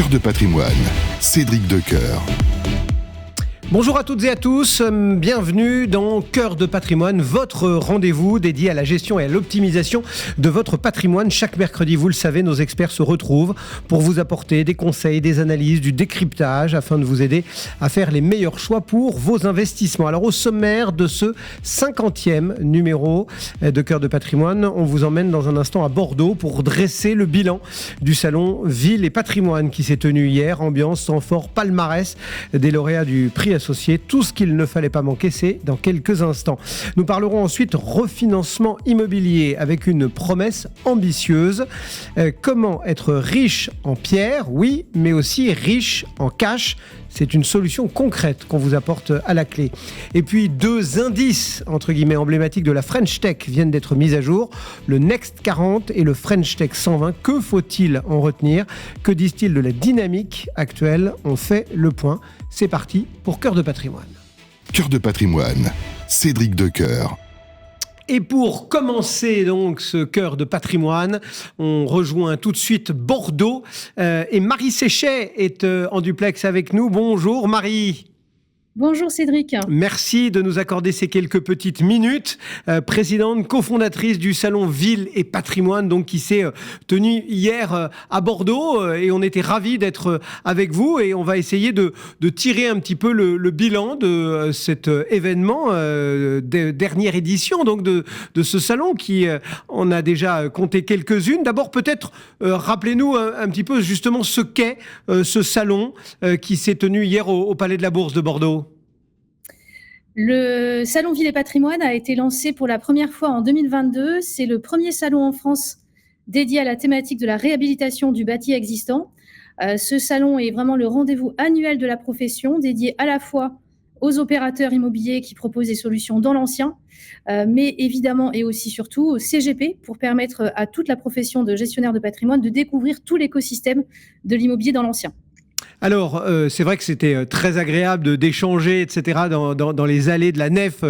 Cœur de patrimoine, Cédric Decoeur. Bonjour à toutes et à tous, bienvenue dans Cœur de patrimoine, votre rendez-vous dédié à la gestion et à l'optimisation de votre patrimoine. Chaque mercredi, vous le savez, nos experts se retrouvent pour vous apporter des conseils, des analyses, du décryptage afin de vous aider à faire les meilleurs choix pour vos investissements. Alors au sommaire de ce 50e numéro de Cœur de patrimoine, on vous emmène dans un instant à Bordeaux pour dresser le bilan du salon Ville et Patrimoine qui s'est tenu hier. Ambiance sans fort palmarès des lauréats du prix associé. Tout ce qu'il ne fallait pas manquer, c'est dans quelques instants. Nous parlerons ensuite refinancement immobilier avec une promesse ambitieuse. Comment être riche en pierre, oui, mais aussi riche en cash. C'est une solution concrète qu'on vous apporte à la clé. Et puis, deux indices, entre guillemets, emblématiques de la French Tech viennent d'être mis à jour. Le Next 40 et le French Tech 120. Que faut-il en retenir ? Que disent-ils de la dynamique actuelle ? On fait le point. C'est parti pour Cœur de patrimoine. Cœur de patrimoine, Cédric Decoeur. Et pour commencer donc ce Cœur de patrimoine, on rejoint tout de suite Bordeaux et Marie Séchet est en duplex avec nous. Bonjour Marie. Bonjour Cédric. Merci de nous accorder ces quelques petites minutes. Présidente, cofondatrice du salon Ville et Patrimoine, donc qui s'est tenu hier à Bordeaux, et on était ravis d'être avec vous et on va essayer de tirer un petit peu le bilan de cet événement, dernière édition donc de ce salon qui on a déjà compté quelques-unes. D'abord peut-être rappelez-nous un petit peu justement ce qu'est ce salon qui s'est tenu hier au Palais de la Bourse de Bordeaux. Le salon Ville et Patrimoine a été lancé pour la première fois en 2022. C'est le premier salon en France dédié à la thématique de la réhabilitation du bâti existant. Ce salon est vraiment le rendez-vous annuel de la profession, dédié à la fois aux opérateurs immobiliers qui proposent des solutions dans l'ancien, mais évidemment et aussi surtout au CGP pour permettre à toute la profession de gestionnaire de patrimoine de découvrir tout l'écosystème de l'immobilier dans l'ancien. Alors, c'est vrai que c'était très agréable d'échanger, etc., dans les allées de la nef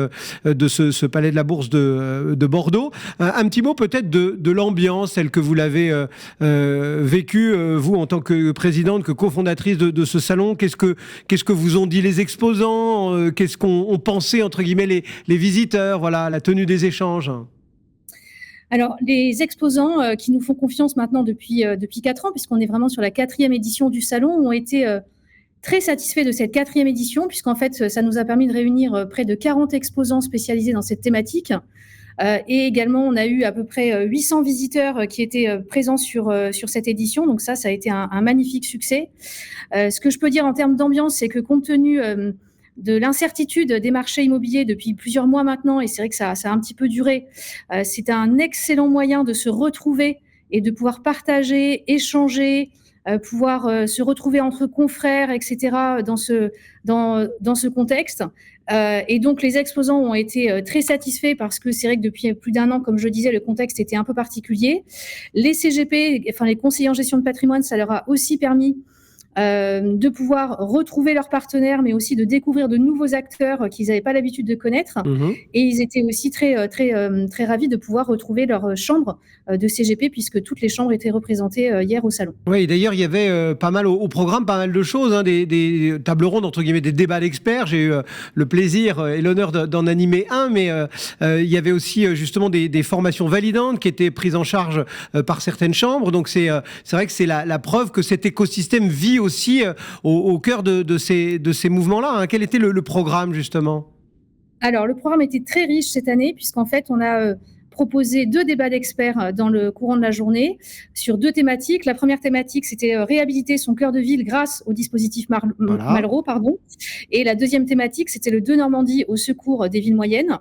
de ce Palais de la Bourse de Bordeaux. Un petit mot peut-être de l'ambiance, telle que vous l'avez vécue, vous, en tant que présidente, que cofondatrice de ce salon. Qu'est-ce que vous ont dit les exposants ? Qu'est-ce qu'ont pensé, entre guillemets, les visiteurs ? Voilà, la tenue des échanges. Alors, les exposants qui nous font confiance maintenant depuis 4 ans, puisqu'on est vraiment sur la 4e édition du salon, ont été très satisfaits de cette 4e édition, puisqu'en fait, ça nous a permis de réunir près de 40 exposants spécialisés dans cette thématique. Et également, on a eu à peu près 800 visiteurs qui étaient présents sur cette édition. Donc ça a été un magnifique succès. Ce que je peux dire en termes d'ambiance, c'est que compte tenu de l'incertitude des marchés immobiliers depuis plusieurs mois maintenant, et c'est vrai que ça a un petit peu duré. C'est un excellent moyen de se retrouver et de pouvoir partager, échanger, pouvoir se retrouver entre confrères, etc. dans ce contexte. Et donc les exposants ont été très satisfaits parce que c'est vrai que depuis plus d'1 an, comme je disais, le contexte était un peu particulier. Les CGP, enfin les conseillers en gestion de patrimoine, ça leur a aussi permis de pouvoir retrouver leurs partenaires, mais aussi de découvrir de nouveaux acteurs qu'ils n'avaient pas l'habitude de connaître. Et ils étaient aussi très ravis de pouvoir retrouver leur chambre de CGP, puisque toutes les chambres étaient représentées hier au salon. Oui, d'ailleurs, il y avait pas mal au programme, pas mal de choses, hein, des tables rondes, entre guillemets, des débats d'experts. J'ai eu le plaisir et l'honneur d'en animer un, mais il y avait aussi justement des formations validantes qui étaient prises en charge par certaines chambres. Donc c'est vrai que c'est la preuve que cet écosystème vit aussi au cœur de ces mouvements-là. Hein. Quel était le programme, justement ? Alors, le programme était très riche cette année, puisqu'en fait, on a proposé 2 débats d'experts dans le courant de la journée sur 2 thématiques. La première thématique, c'était réhabiliter son cœur de ville grâce au dispositif Malraux. Et la deuxième thématique, c'était le Denormandie au secours des villes moyennes.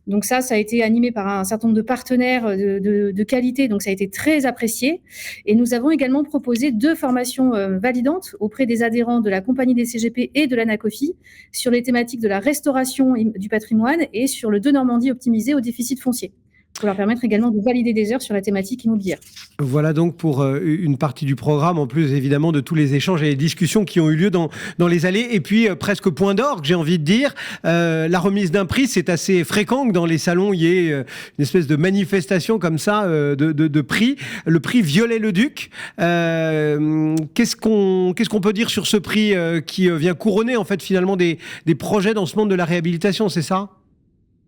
Donc ça a été animé par un certain nombre de partenaires de qualité, donc ça a été très apprécié. Et nous avons également proposé 2 formations validantes auprès des adhérents de la compagnie des CGP et de l'ANACOFI sur les thématiques de la restauration du patrimoine et sur le Denormandie optimisé au déficit foncier. pour leur permettre également de valider des heures sur la thématique immobilière. Voilà donc pour une partie du programme, en plus évidemment de tous les échanges et les discussions qui ont eu lieu dans les allées. Et puis presque point d'orgue, j'ai envie de dire, la remise d'un prix, c'est assez fréquent que dans les salons il y ait une espèce de manifestation comme ça de prix. Le prix Viollet-le-Duc. Qu'est-ce qu'on peut dire sur ce prix qui vient couronner en fait finalement des projets dans ce monde de la réhabilitation, c'est ça ?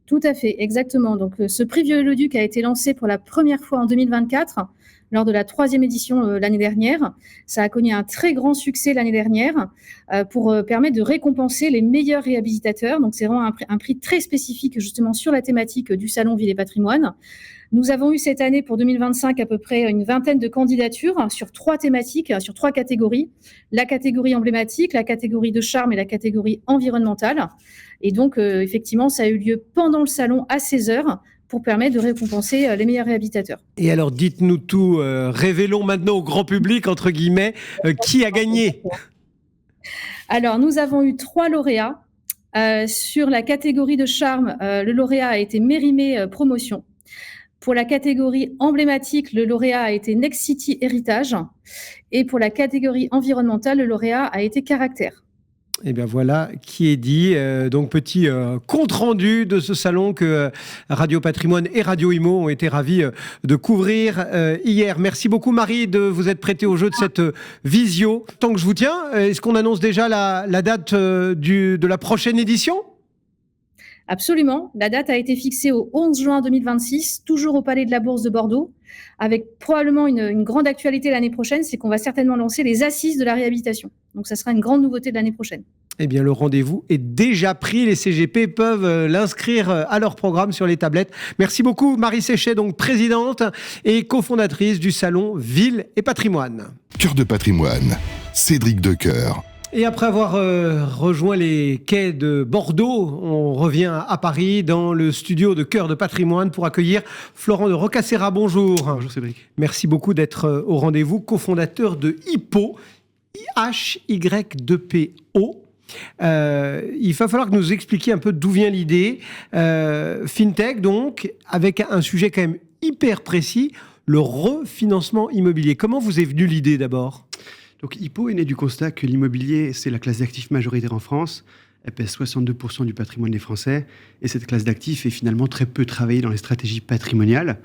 Tout à fait, exactement. Donc, ce prix Viollet-le-Duc a été lancé pour la première fois en 2024, lors de la 3e édition l'année dernière. Ça a connu un très grand succès l'année dernière pour permettre de récompenser les meilleurs réhabilitateurs. Donc, c'est vraiment un prix très spécifique justement sur la thématique du Salon Ville et Patrimoine. Nous avons eu cette année pour 2025 à peu près une vingtaine de candidatures sur 3 thématiques, sur 3 catégories. La catégorie emblématique, la catégorie de charme et la catégorie environnementale. Et donc, effectivement, ça a eu lieu pendant le salon à 16h pour permettre de récompenser les meilleurs réhabilitateurs. Et alors, dites-nous tout, révélons maintenant au grand public, entre guillemets, qui a gagné ? Alors, nous avons eu 3 lauréats. Sur la catégorie de charme, le lauréat a été Mérimée Promotion. Pour la catégorie emblématique, le lauréat a été Next City Héritage. Et pour la catégorie environnementale, le lauréat a été Caractère. Et bien voilà qui est dit. Donc petit compte-rendu de ce salon que Radio Patrimoine et Radio Imo ont été ravis de couvrir hier. Merci beaucoup Marie de vous être prêtée au jeu de cette visio. Tant que je vous tiens, est-ce qu'on annonce déjà la date de la prochaine édition ? Absolument. La date a été fixée au 11 juin 2026, toujours au Palais de la Bourse de Bordeaux, avec probablement une grande actualité l'année prochaine, c'est qu'on va certainement lancer les assises de la réhabilitation. Donc ça sera une grande nouveauté de l'année prochaine. Eh bien, le rendez-vous est déjà pris. Les CGP peuvent l'inscrire à leur programme sur les tablettes. Merci beaucoup, Marie Séchet, donc présidente et cofondatrice du Salon Ville et Patrimoine. Cœur de patrimoine, Cédric Decoeur. Et après avoir rejoint les quais de Bordeaux, on revient à Paris dans le studio de Cœur de Patrimoine pour accueillir Florent de Roccassera. Bonjour. Bonjour Cédric. Merci beaucoup d'être au rendez-vous, cofondateur de Hypo, H-Y-2-P-O. Il va falloir que nous expliquiez un peu d'où vient l'idée. FinTech, donc, avec un sujet quand même hyper précis, le refinancement immobilier. Comment vous est venue l'idée d'abord ? Donc Hypo est né du constat que l'immobilier, c'est la classe d'actifs majoritaire en France. Elle pèse 62% du patrimoine des Français. Et cette classe d'actifs est finalement très peu travaillée dans les stratégies patrimoniales.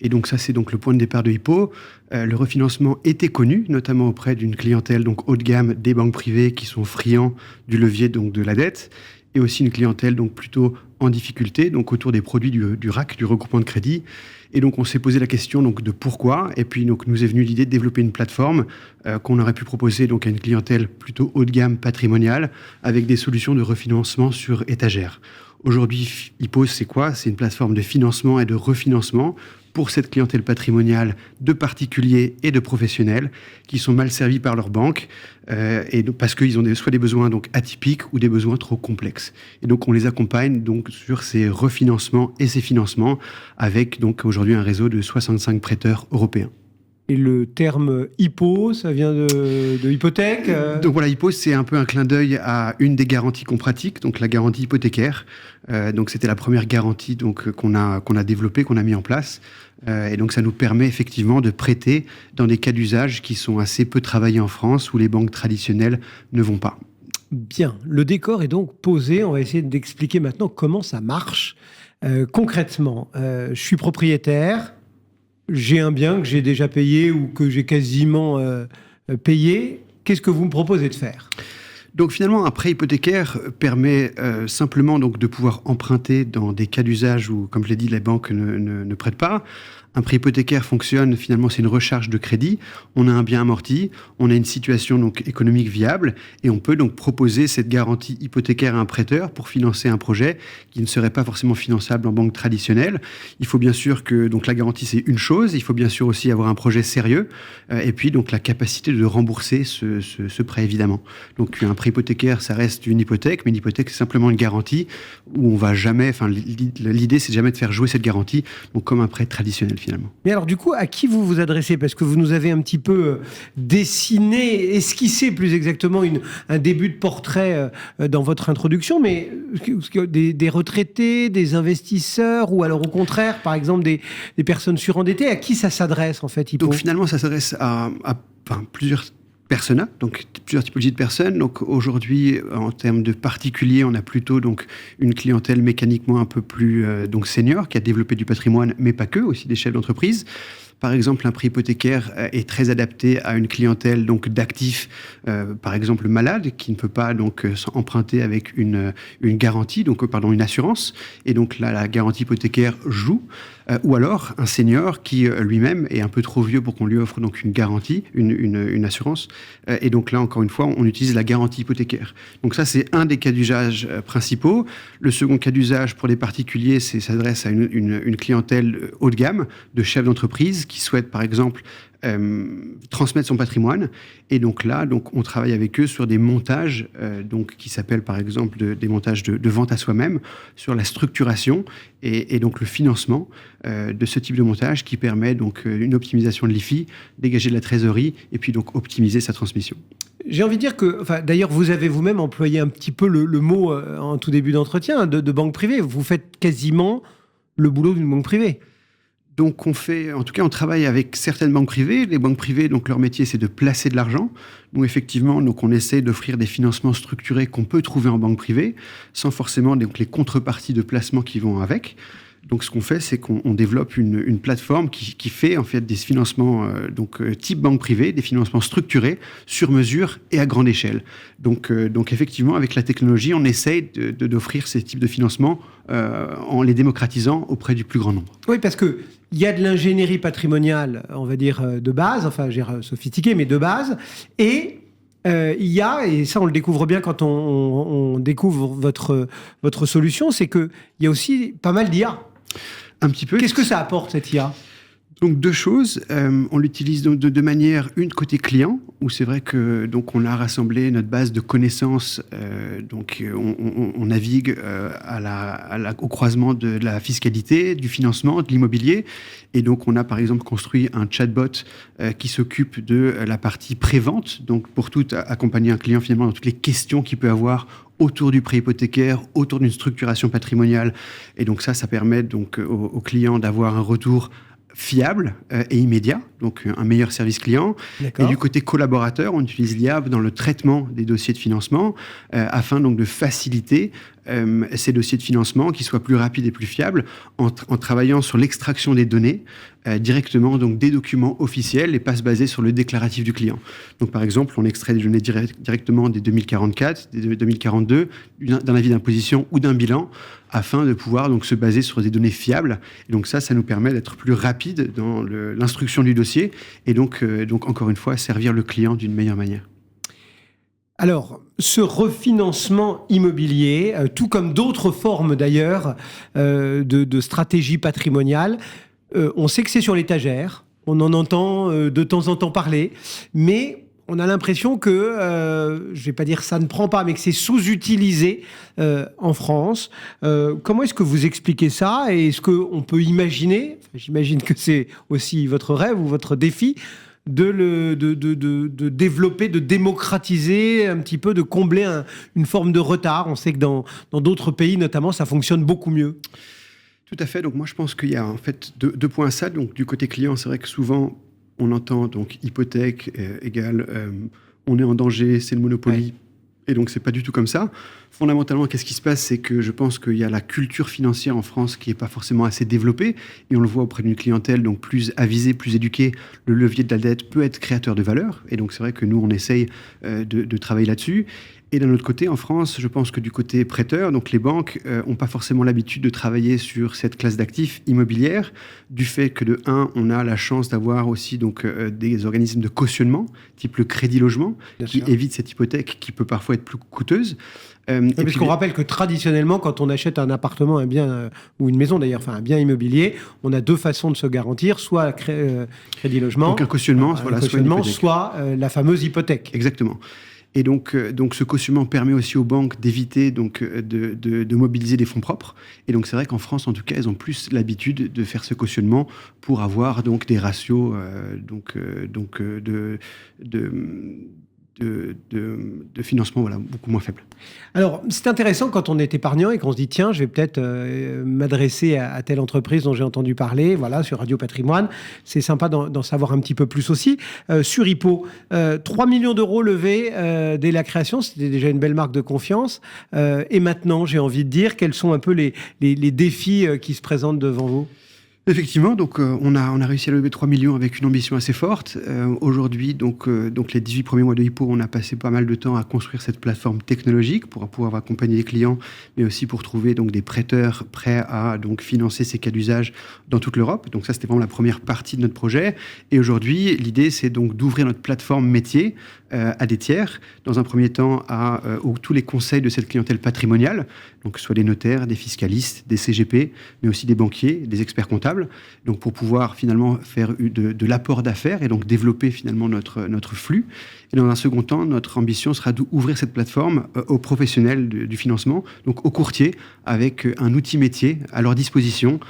Et donc ça, c'est donc le point de départ de Hypo. Le refinancement était connu, notamment auprès d'une clientèle donc haut de gamme des banques privées qui sont friands du levier donc de la dette, et aussi une clientèle donc plutôt en difficulté, donc autour des produits du RAC, du regroupement de crédit. Et donc on s'est posé la question donc de pourquoi, et puis donc nous est venue l'idée de développer une plateforme qu'on aurait pu proposer donc à une clientèle plutôt haut de gamme patrimoniale, avec des solutions de refinancement sur étagère. Aujourd'hui, Hypo, c'est quoi ? C'est une plateforme de financement et de refinancement pour cette clientèle patrimoniale de particuliers et de professionnels qui sont mal servis par leurs banques et donc parce qu'ils ont soit des besoins donc atypiques ou des besoins trop complexes. Et donc on les accompagne donc sur ces refinancements et ces financements avec donc aujourd'hui un réseau de 65 prêteurs européens. Et le terme Hypo, ça vient de hypothèque Donc voilà, Hypo, c'est un peu un clin d'œil à une des garanties qu'on pratique, donc la garantie hypothécaire. Donc c'était la première garantie donc, qu'on a développée, qu'on a mis en place. Et donc ça nous permet effectivement de prêter dans des cas d'usage qui sont assez peu travaillés en France, où les banques traditionnelles ne vont pas. Bien, le décor est donc posé. On va essayer d'expliquer maintenant comment ça marche concrètement. Je suis propriétaire. J'ai un bien que j'ai déjà payé ou que j'ai quasiment payé. Qu'est-ce que vous me proposez de faire ? Donc finalement, un prêt hypothécaire permet simplement donc, de pouvoir emprunter dans des cas d'usage où, comme je l'ai dit, les banques ne prêtent pas. Un prêt hypothécaire fonctionne, finalement, c'est une recharge de crédit. On a un bien amorti, on a une situation donc, économique viable et on peut donc proposer cette garantie hypothécaire à un prêteur pour financer un projet qui ne serait pas forcément finançable en banque traditionnelle. Il faut bien sûr que donc, la garantie, c'est une chose. Il faut bien sûr aussi avoir un projet sérieux et puis donc, la capacité de rembourser ce prêt, évidemment. Donc un prêt hypothécaire, ça reste une hypothèque, mais l'hypothèque, c'est simplement une garantie où on va jamais... Enfin, l'idée, c'est jamais de faire jouer cette garantie donc, comme un prêt traditionnel. finalement. Mais alors du coup, à qui vous vous adressez? Parce que vous nous avez un petit peu dessiné, esquissé plus exactement un début de portrait dans votre introduction, mais des retraités, des investisseurs, ou alors au contraire, par exemple, des personnes surendettées, à qui ça s'adresse en fait, Hippo? Donc finalement, ça s'adresse à plusieurs personas, donc plusieurs typologies de personnes. Donc aujourd'hui, en termes de particuliers, on a plutôt donc une clientèle mécaniquement un peu plus donc senior, qui a développé du patrimoine, mais pas que, aussi des chefs d'entreprise. Par exemple, un prêt hypothécaire est très adapté à une clientèle donc d'actifs, par exemple malades, qui ne peut pas donc emprunter avec une garantie, donc une assurance. Et donc là, la garantie hypothécaire joue. Ou alors un senior qui lui-même est un peu trop vieux pour qu'on lui offre donc une garantie, une assurance. Et donc là, encore une fois, on utilise la garantie hypothécaire. Donc ça, c'est un des cas d'usage principaux. Le second cas d'usage pour les particuliers, s'adresse à une clientèle haut de gamme de chefs d'entreprise qui souhaitent, par exemple, transmettre son patrimoine. Et donc là, on travaille avec eux sur des montages qui s'appellent par exemple des montages de vente à soi-même, sur la structuration et donc le financement de ce type de montage qui permet donc une optimisation de l'IFI, dégager de la trésorerie et puis donc optimiser sa transmission. J'ai envie de dire que, d'ailleurs, vous avez vous-même employé un petit peu le mot en tout début d'entretien de banque privée. Vous faites quasiment le boulot d'une banque privée. Donc on travaille avec certaines banques privées. Les banques privées, donc leur métier, c'est de placer de l'argent. Nous, effectivement, on essaie d'offrir des financements structurés qu'on peut trouver en banque privée, sans forcément donc les contreparties de placement qui vont avec. Donc, ce qu'on fait, c'est qu'on développe une plateforme qui fait en fait des financements type banque privée, des financements structurés sur mesure et à grande échelle. Donc effectivement, avec la technologie, on essaye d'offrir ces types de financements en les démocratisant auprès du plus grand nombre. Oui, parce que il y a de l'ingénierie patrimoniale, on va dire de base, sophistiquée, mais de base, et il y a, et ça on le découvre bien quand on découvre votre solution, c'est qu'il y a aussi pas mal d'IA. Un petit peu. Qu'est-ce que ça apporte, cette IA ? Donc deux choses, on l'utilise donc de manière côté client, où c'est vrai que donc on a rassemblé notre base de connaissances, on navigue au croisement de la fiscalité, du financement, de l'immobilier, et donc on a par exemple construit un chatbot qui s'occupe de la partie pré-vente, donc pour tout accompagner un client finalement dans toutes les questions qu'il peut avoir autour du prêt hypothécaire, autour d'une structuration patrimoniale, et donc ça permet donc aux clients d'avoir un retour fiable et immédiat, donc un meilleur service client. D'accord. Et du côté collaborateur, on utilise l'IA dans le traitement des dossiers de financement afin donc de faciliter ces dossiers de financement qui soient plus rapides et plus fiables en travaillant sur l'extraction des données directement donc des documents officiels et pas se baser sur le déclaratif du client. Donc par exemple, on extrait des données directement des 2044, des 2042, d'un avis d'imposition ou d'un bilan afin de pouvoir donc se baser sur des données fiables. Et donc ça nous permet d'être plus rapide dans l'instruction du dossier et donc encore une fois servir le client d'une meilleure manière. Alors, ce refinancement immobilier, tout comme d'autres formes d'ailleurs de stratégie patrimoniale, on sait que c'est sur l'étagère, on en entend de temps en temps parler, mais on a l'impression que, je ne vais pas dire ça ne prend pas, mais que c'est sous-utilisé en France. Comment est-ce que vous expliquez ça? Et est-ce qu'on peut imaginer, j'imagine que c'est aussi votre rêve ou votre défi, de développer, de démocratiser un petit peu, de combler une forme de retard? On sait que dans d'autres pays, notamment, ça fonctionne beaucoup mieux. Tout à fait. Donc moi, je pense qu'il y a en fait deux points à ça. Donc du côté client, c'est vrai que souvent, on entend donc hypothèque égale on est en danger, c'est le Monopoly. Ouais. Et donc, c'est pas du tout comme ça. Fondamentalement, qu'est-ce qui se passe? C'est que je pense qu'il y a la culture financière en France qui n'est pas forcément assez développée. Et on le voit auprès d'une clientèle donc plus avisée, plus éduquée. Le levier de la dette peut être créateur de valeur. Et donc, c'est vrai que nous, on essaye de travailler là-dessus. Et d'un autre côté, en France, je pense que du côté prêteur, donc les banques n'ont pas forcément l'habitude de travailler sur cette classe d'actifs immobilières, du fait que de un, on a la chance d'avoir aussi donc des organismes de cautionnement, type le crédit logement, qui évite cette hypothèque qui peut parfois être plus coûteuse. Parce qu'on rappelle que traditionnellement, quand on achète un appartement, un bien ou une maison d'ailleurs, enfin un bien immobilier, on a deux façons de se garantir, soit crédit logement, donc un cautionnement, soit la fameuse hypothèque. Exactement. Et donc ce cautionnement permet aussi aux banques d'éviter de mobiliser des fonds propres. Et donc c'est vrai qu'en France, en tout cas, elles ont plus l'habitude de faire ce cautionnement pour avoir donc des ratios de financement beaucoup moins faibles. Alors, c'est intéressant quand on est épargnant et qu'on se dit, tiens, je vais peut-être m'adresser à telle entreprise dont j'ai entendu parler, voilà, sur Radio Patrimoine. C'est sympa d'en savoir un petit peu plus aussi. Sur Hippo, 3 millions d'euros levés dès la création, c'était déjà une belle marque de confiance. Et maintenant, j'ai envie de dire, quels sont un peu les défis qui se présentent devant vous ? Effectivement, donc on a réussi à lever 3 millions avec une ambition assez forte. Aujourd'hui, donc les 18 premiers mois de Hippo, on a passé pas mal de temps à construire cette plateforme technologique pour pouvoir accompagner les clients, mais aussi pour trouver donc des prêteurs prêts à donc financer ces cas d'usage dans toute l'Europe. Donc ça, c'était vraiment la première partie de notre projet. Et aujourd'hui, l'idée, c'est donc d'ouvrir notre plateforme métier à des tiers. Dans un premier temps, à tous les conseils de cette clientèle patrimoniale, donc que ce soit des notaires, des fiscalistes, des CGP, mais aussi des banquiers, des experts comptables. Donc pour pouvoir finalement faire de l'apport d'affaires et donc développer finalement notre flux. Et dans un second temps, notre ambition sera d'ouvrir cette plateforme aux professionnels du financement, donc aux courtiers, avec un outil métier à leur disposition,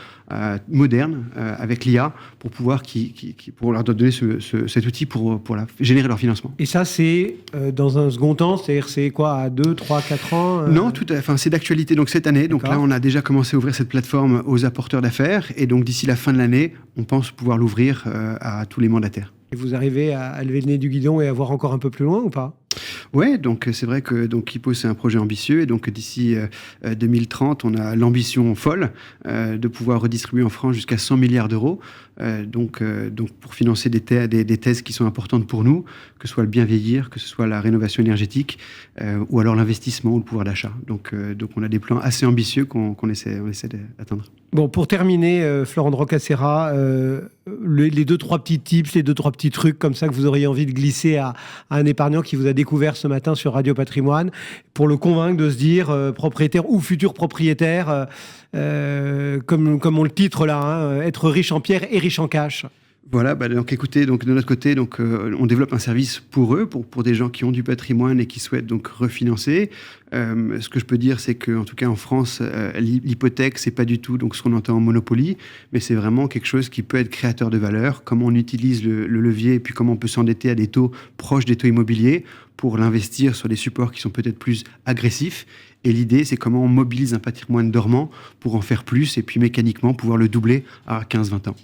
moderne, avec l'IA, pour pouvoir pour leur donner cet outil pour générer leur financement. Et ça, c'est dans un second temps, c'est-à-dire c'est quoi, à 2, 3, 4 ans Non, c'est d'actualité donc cette année. Donc là, on a déjà commencé à ouvrir cette plateforme aux apporteurs d'affaires et donc d'ici la fin de l'année, on pense pouvoir l'ouvrir à tous les mandataires. Et vous arrivez à lever le nez du guidon et à voir encore un peu plus loin ou pas ? Ouais, donc c'est vrai que Hippo, c'est un projet ambitieux et donc d'ici 2030, on a l'ambition folle de pouvoir redistribuer en France jusqu'à 100 milliards d'euros. Donc pour financer des thèses qui sont importantes pour nous, que ce soit le bien vieillir, que ce soit la rénovation énergétique ou alors l'investissement ou le pouvoir d'achat. Donc on a des plans assez ambitieux qu'on essaie d'atteindre. Bon, pour terminer, Florent de Roccassera, les 2-3 petits tips, les 2-3 petits trucs comme ça que vous auriez envie de glisser à un épargnant qui vous a découvert ce matin sur Radio Patrimoine pour le convaincre de se dire propriétaire ou futur propriétaire, comme on le titre là, être riche en pierre et riche en cash. Voilà, donc écoutez, donc de notre côté, on développe un service pour eux, pour des gens qui ont du patrimoine et qui souhaitent donc refinancer. Ce que je peux dire, c'est qu'en tout cas en France, l'hypothèque, c'est pas du tout donc ce qu'on entend en monopoly, mais c'est vraiment quelque chose qui peut être créateur de valeur. Comment on utilise le levier et puis comment on peut s'endetter à des taux proches des taux immobiliers pour l'investir sur des supports qui sont peut-être plus agressifs. Et l'idée, c'est comment on mobilise un patrimoine dormant pour en faire plus et puis mécaniquement pouvoir le doubler à 15-20 ans.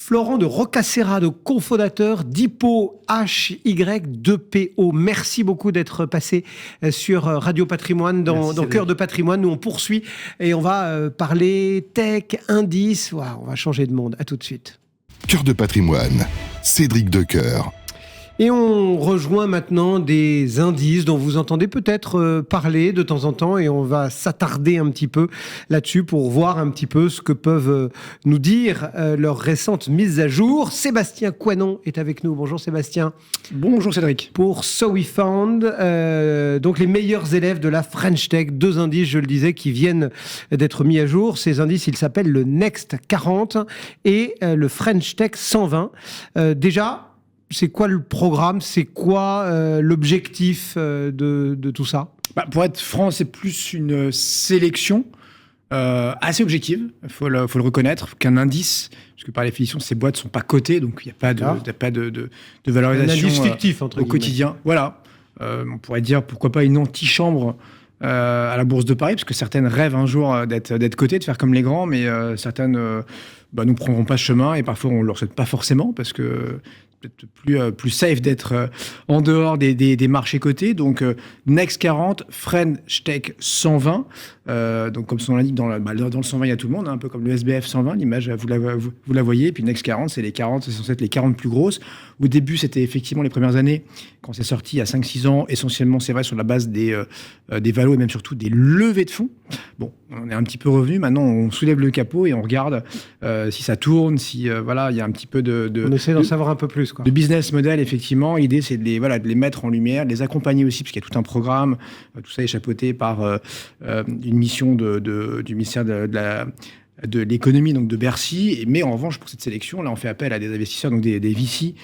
Florent de Roccassera, de cofondateur d'Hippo HY2PO. Merci beaucoup d'être passé sur Radio Patrimoine dans Cœur de Patrimoine. Nous, on poursuit et on va parler tech, indices. Wow, on va changer de monde. À tout de suite. Cœur de Patrimoine, Cédric Decoeur. Et on rejoint maintenant des indices dont vous entendez peut-être parler de temps en temps et on va s'attarder un petit peu là-dessus pour voir un petit peu ce que peuvent nous dire leurs récentes mises à jour. Sébastien Coinon est avec nous. Bonjour Sébastien. Bonjour Cédric. Pour So We Found, donc les meilleurs élèves de la French Tech, 2 indices, je le disais, qui viennent d'être mis à jour. Ces indices, ils s'appellent le Next 40 et le French Tech 120. Déjà, c'est quoi le programme ? C'est quoi l'objectif de tout ça ? Pour être franc, c'est plus une sélection assez objective, il faut le reconnaître, qu'un indice, parce que par définition, ces boîtes ne sont pas cotées, donc il n'y a pas de valorisation un indice fictif, entre au quotidien. Voilà, on pourrait dire pourquoi pas une antichambre à la Bourse de Paris, parce que certaines rêvent un jour d'être cotées, de faire comme les grands, mais certaines ne prendront pas ce chemin, et parfois on ne leur souhaite pas forcément, parce que peut-être plus safe d'être en dehors des marchés cotés. Donc, Next 40, French Tech 120. Donc, comme son nom l'indique, dans le 120, il y a tout le monde, un peu comme le SBF 120, l'image, vous la voyez. Et puis, Next 40, c'est censé être les 40 plus grosses. Au début, c'était effectivement les premières années, quand c'est sorti il y a 5-6 ans, essentiellement, c'est vrai, sur la base des valos et même surtout des levées de fonds. Bon, on est un petit peu revenu. Maintenant, on soulève le capot et on regarde si ça tourne, si il y a un petit peu on essaie d'en savoir un peu plus. De business model, effectivement. L'idée, c'est de les mettre en lumière, de les accompagner aussi, parce qu'il y a tout un programme. Tout ça est chapeauté par une mission du ministère de de l'économie, donc de Bercy. Mais en revanche, pour cette sélection, là, on fait appel à des investisseurs, donc des VC,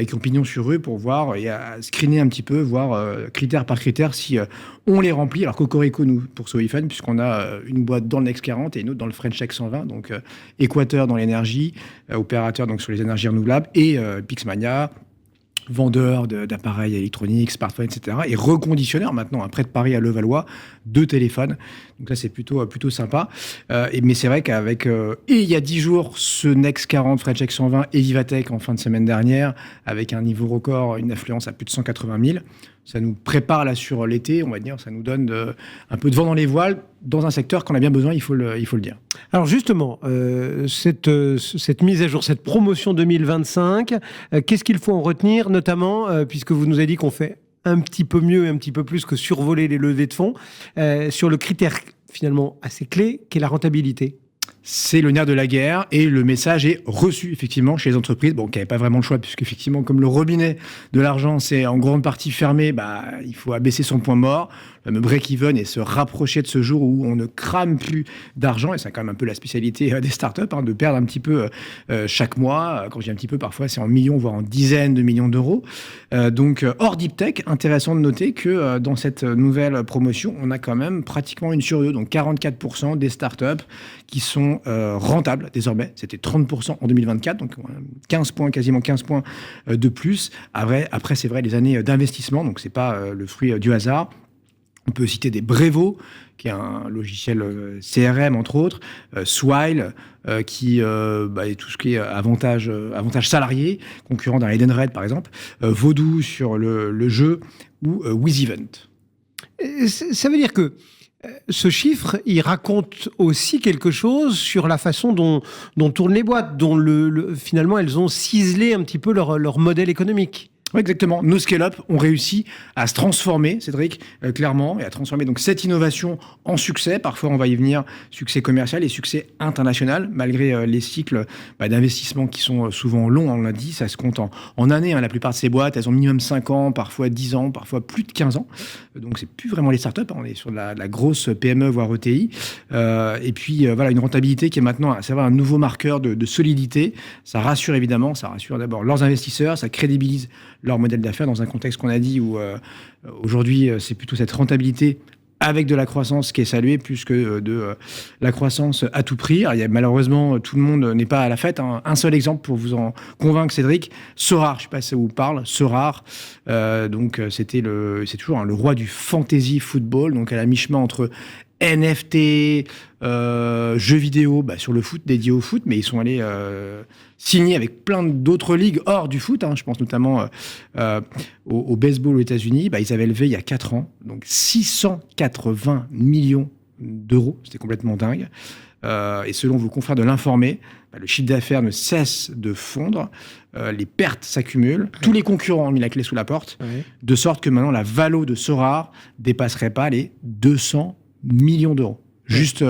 qui ont pignon sur rue pour voir et à screener un petit peu, voir critère par critère si on les remplit. Alors, Cocorico, nous, pour Soifan, puisqu'on a une boîte dans le Next 40 et une autre dans le French Tech 120, donc Équateur dans l'énergie, opérateur donc sur les énergies renouvelables, et Pixmania, vendeur d'appareils électroniques, smartphones, etc. Et reconditionneur maintenant, près de Paris à Levallois, de téléphones. Donc là, c'est plutôt sympa. Mais c'est vrai qu'avec... et il y a 10 jours, ce Next 40, French Tech 120 et Vivatech en fin de semaine dernière, avec un niveau record, une affluence à plus de 180 000. Ça nous prépare là sur l'été, on va dire. Ça nous donne un peu de vent dans les voiles dans un secteur qu'on a bien besoin, il faut le dire. Alors justement, cette mise à jour, cette promotion 2025, qu'est-ce qu'il faut en retenir, notamment, puisque vous nous avez dit qu'on fait un petit peu mieux et un petit peu plus que survoler les levées de fonds, sur le critère finalement assez clé, qui est la rentabilité. C'est le nerf de la guerre et le message est reçu effectivement chez les entreprises, qui n'avaient pas vraiment le choix puisque effectivement comme le robinet de l'argent c'est en grande partie fermé, il faut abaisser son point mort, le break-even et se rapprocher de ce jour où on ne crame plus d'argent, et c'est quand même un peu la spécialité des startups, de perdre un petit peu chaque mois. Quand je dis un petit peu, parfois c'est en millions voire en dizaines de millions d'euros. Donc hors deep tech, intéressant de noter que dans cette nouvelle promotion on a quand même pratiquement une sur deux, donc 44% des startups qui sont rentables désormais. C'était 30% en 2024, donc 15 points, quasiment 15 points de plus. Après c'est vrai, les années d'investissement, donc c'est pas le fruit du hasard. On peut citer des Brevo, qui est un logiciel CRM, entre autres, Swile, qui est tout ce qui est avantage salarié, concurrent d'un Edenred, par exemple, Vodoo sur le jeu, ou WizEvent. Ça veut dire que ce chiffre, il raconte aussi quelque chose sur la façon dont tournent les boîtes, dont finalement elles ont ciselé un petit peu leur modèle économique. Oui, exactement. Nos scale-up ont réussi à se transformer, Cédric, clairement, et à transformer donc cette innovation en succès. Parfois, on va y venir, succès commercial et succès international, malgré les cycles d'investissement qui sont souvent longs, on l'a dit, ça se compte en années. La plupart de ces boîtes, elles ont minimum 5 ans, parfois 10 ans, parfois plus de 15 ans. Donc, c'est plus vraiment les startups, on est sur de la grosse PME, voire ETI. Et puis, une rentabilité qui est maintenant, c'est un nouveau marqueur de solidité. Ça rassure évidemment, ça rassure d'abord leurs investisseurs, ça crédibilise leur modèle d'affaires dans un contexte qu'on a dit où aujourd'hui c'est plutôt cette rentabilité avec de la croissance qui est saluée plus que de la croissance à tout prix. Alors, malheureusement, tout le monde n'est pas à la fête. Un seul exemple pour vous en convaincre, Cédric, Sorare, je ne sais pas si ça vous parle, Sorare, c'est toujours le roi du fantasy football, donc à la mi-chemin entre NFT, jeux vidéo sur le foot, dédié au foot, mais ils sont allés signer avec plein d'autres ligues hors du foot. Je pense notamment au baseball aux États-Unis. Ils avaient levé il y a 4 ans, donc 680 millions d'euros. C'était complètement dingue. Et selon vos confrères de l'Informé, le chiffre d'affaires ne cesse de fondre, les pertes s'accumulent, tous les concurrents ont mis la clé sous la porte, de sorte que maintenant la valo de Sorare dépasserait pas les 200 millions d'euros. Juste,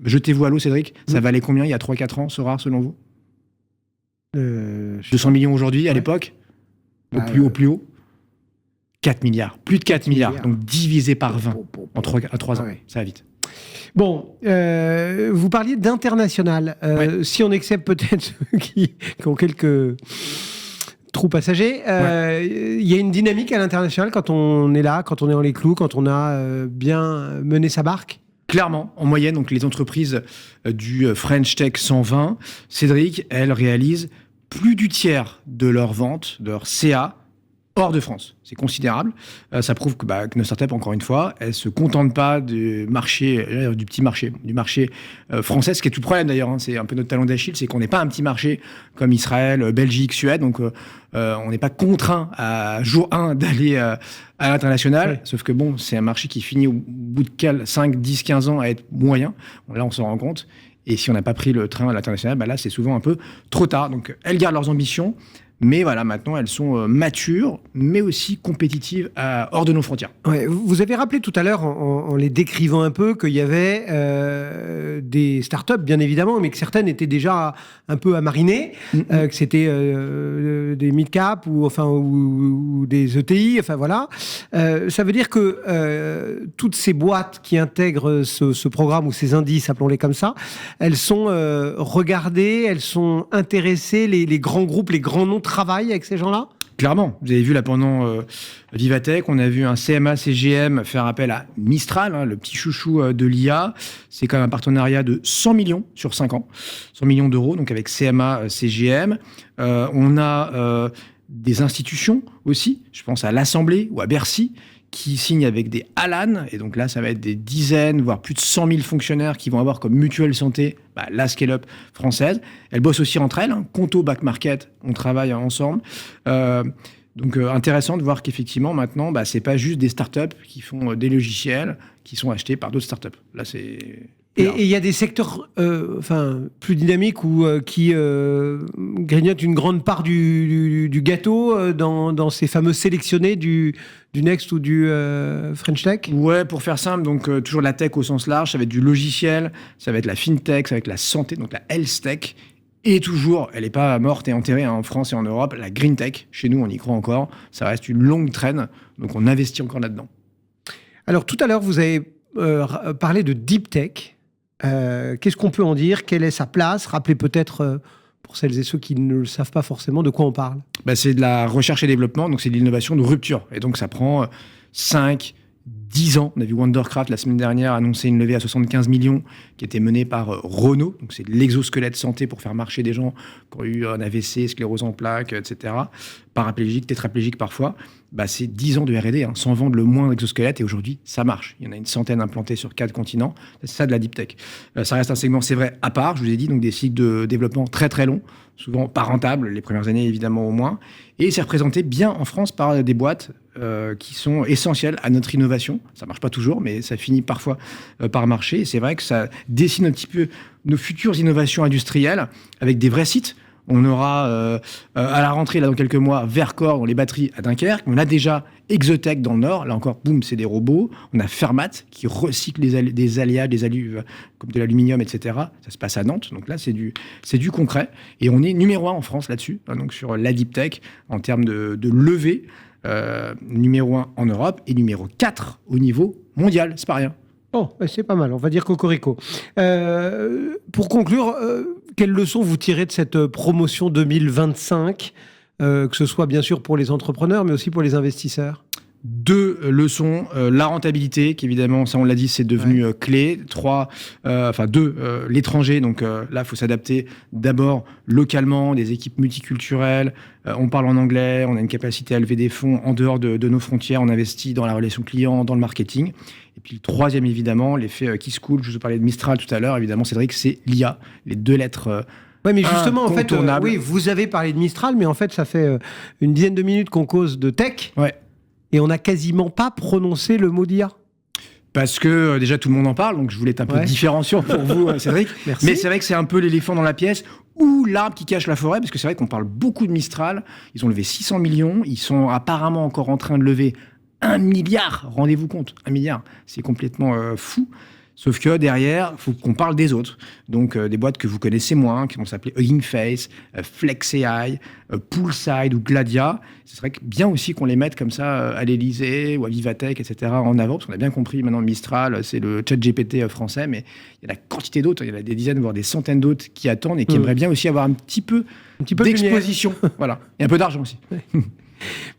jetez-vous à l'eau, Cédric, ça valait combien il y a 3-4 ans, Sorare, selon vous 200 millions aujourd'hui, à l'époque, au plus haut 4 milliards, plus de 4 milliards, donc divisé par 20 en 3 ans, ça va vite. Bon, vous parliez d'international. Si on accepte peut-être ceux qui ont quelques trous passagers, y a une dynamique à l'international quand on est là, quand on est dans les clous, quand on a bien mené sa barque. Clairement, en moyenne, donc les entreprises du French Tech 120, Cédric, elles réalisent plus du tiers de leurs ventes, de leur CA, hors de France. C'est considérable. Ça prouve que nos startups, encore une fois, elles ne se contentent pas du marché français, ce qui est tout le problème d'ailleurs. C'est un peu notre talon d'Achille, c'est qu'on n'est pas un petit marché comme Israël, Belgique, Suède, donc on n'est pas contraint à jour 1 d'aller à l'international, sauf que c'est un marché qui finit au bout de 5, 10, 15 ans à être moyen. Là, on s'en rend compte. Et si on n'a pas pris le train à l'international, là, c'est souvent un peu trop tard. Donc, elles gardent leurs ambitions, Mais voilà, maintenant, elles sont matures, mais aussi compétitives hors de nos frontières. Ouais, vous avez rappelé tout à l'heure, en les décrivant un peu, qu'il y avait des startups, bien évidemment, mais que certaines étaient déjà un peu à mariner, que c'était des mid-cap ou des ETI, enfin voilà. Ça veut dire que toutes ces boîtes qui intègrent ce programme ou ces indices, appelons-les comme ça, elles sont regardées, elles sont intéressées, les grands groupes, les grands noms travaillent avec ces gens-là ? Clairement, vous avez vu là pendant Vivatech, on a vu un CMA-CGM faire appel à Mistral, le petit chouchou de l'IA. C'est quand même un partenariat de 100 millions sur 5 ans, 100 millions d'euros, donc avec CMA-CGM. On a des institutions aussi, je pense à l'Assemblée ou à Bercy, qui signent avec des Alan, et donc là, ça va être des dizaines, voire plus de 100 000 fonctionnaires qui vont avoir comme mutuelle santé la scale-up française. Elles bossent aussi entre elles, Conto, Back Market, on travaille ensemble. Donc intéressant de voir qu'effectivement, maintenant, c'est pas juste des startups qui font des logiciels qui sont achetés par d'autres startups. Là, c'est... Et il y a des secteurs plus dynamiques ou qui grignotent une grande part du gâteau dans ces fameux sélectionnés du Next ou du French Tech. Ouais, pour faire simple, donc toujours la tech au sens large, ça va être du logiciel, ça va être la fintech, ça va être la santé, donc la health tech. Et toujours, elle n'est pas morte et enterrée en France et en Europe, la green tech. Chez nous, on y croit encore. Ça reste une longue traîne, donc on investit encore là-dedans. Alors tout à l'heure, vous avez parlé de deep tech. Qu'est-ce qu'on peut en dire ? Quelle est sa place ? Rappelez peut-être, pour celles et ceux qui ne le savent pas forcément, de quoi on parle. C'est de la recherche et développement, donc c'est de l'innovation de rupture. Et donc ça prend 5, 10 ans. On a vu Wondercraft la semaine dernière annoncer une levée à 75 millions qui était menée par Renault. Donc c'est de l'exosquelette santé pour faire marcher des gens qui ont eu un AVC, sclérose en plaques, etc. Paraplégiques, tétraplégiques parfois. C'est 10 ans de R&D, sans vendre le moindre exosquelette. Et aujourd'hui, ça marche. Il y en a une centaine implantés sur 4 continents. C'est ça de la deep tech. Ça reste un segment, c'est vrai, à part. Je vous ai dit, donc des cycles de développement très très longs, souvent pas rentables, les premières années évidemment au moins. Et c'est représenté bien en France par des boîtes qui sont essentielles à notre innovation. Ça marche pas toujours, mais ça finit parfois par marcher. Et c'est vrai que ça dessine un petit peu nos futures innovations industrielles avec des vrais sites. On aura à la rentrée, là, dans quelques mois, Vercor dans les batteries à Dunkerque. On a déjà Exotech dans le Nord. Là encore, boum, c'est des robots. On a Fermat qui recycle des alliages, des alus comme de l'aluminium, etc. Ça se passe à Nantes. Donc là, c'est du concret. Et on est numéro 1 en France là-dessus, donc sur la deep tech, en termes de levée. Numéro 1 en Europe et numéro 4 au niveau mondial. C'est pas rien. Bon, c'est pas mal, on va dire cocorico. Pour conclure, quelles leçons vous tirez de cette promotion 2025, que ce soit bien sûr pour les entrepreneurs, mais aussi pour les investisseurs ? 2 leçons, la rentabilité, qui évidemment, ça on l'a dit, c'est devenu clé. 2, l'étranger, donc là, il faut s'adapter d'abord localement, des équipes multiculturelles, on parle en anglais, on a une capacité à lever des fonds en dehors de nos frontières, on investit dans la relation client, dans le marketing. Et puis le 3e, évidemment, l'effet Key School, je vous parlais de Mistral tout à l'heure, évidemment, Cédric, c'est l'IA, les 2 lettres... Oui, mais justement, en fait, oui, vous avez parlé de Mistral, mais en fait, ça fait une dizaine de minutes qu'on cause de tech. Ouais. Et on n'a quasiment pas prononcé le mot d'IA. Parce que déjà tout le monde en parle, donc je voulais être un peu différenciant pour vous, Cédric. Merci. Mais c'est vrai que c'est un peu l'éléphant dans la pièce ou l'arbre qui cache la forêt, parce que c'est vrai qu'on parle beaucoup de Mistral. Ils ont levé 600 millions, ils sont apparemment encore en train de lever 1 milliard. Rendez-vous compte, 1 milliard, c'est complètement fou. Sauf que derrière, il faut qu'on parle des autres. Donc, des boîtes que vous connaissez moins, qui vont s'appeler Hugging Face, FlexAI, Poolside ou Gladia. Ce serait bien aussi qu'on les mette comme ça à l'Elysée ou à Vivatech, etc. en avant, parce qu'on a bien compris maintenant Mistral, c'est le ChatGPT français, mais il y a la quantité d'autres, il y en a des dizaines, voire des centaines d'autres qui attendent et qui aimeraient bien aussi avoir un petit peu d'exposition. Voilà. Et un peu d'argent aussi.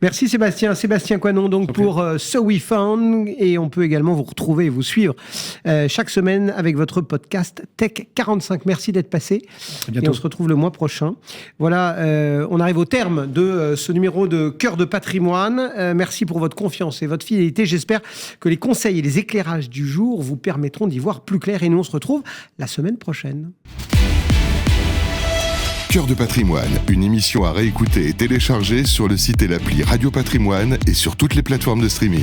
Merci Sébastien. Sébastien Coinon donc pour So We Found, et on peut également vous retrouver et vous suivre chaque semaine avec votre podcast Tech 45. Merci d'être passé et on se retrouve le mois prochain. Voilà, on arrive au terme de ce numéro de Cœur de Patrimoine. Merci pour votre confiance et votre fidélité. J'espère que les conseils et les éclairages du jour vous permettront d'y voir plus clair, et nous on se retrouve la semaine prochaine. Cœur de Patrimoine, une émission à réécouter et télécharger sur le site et l'appli Radio Patrimoine et sur toutes les plateformes de streaming.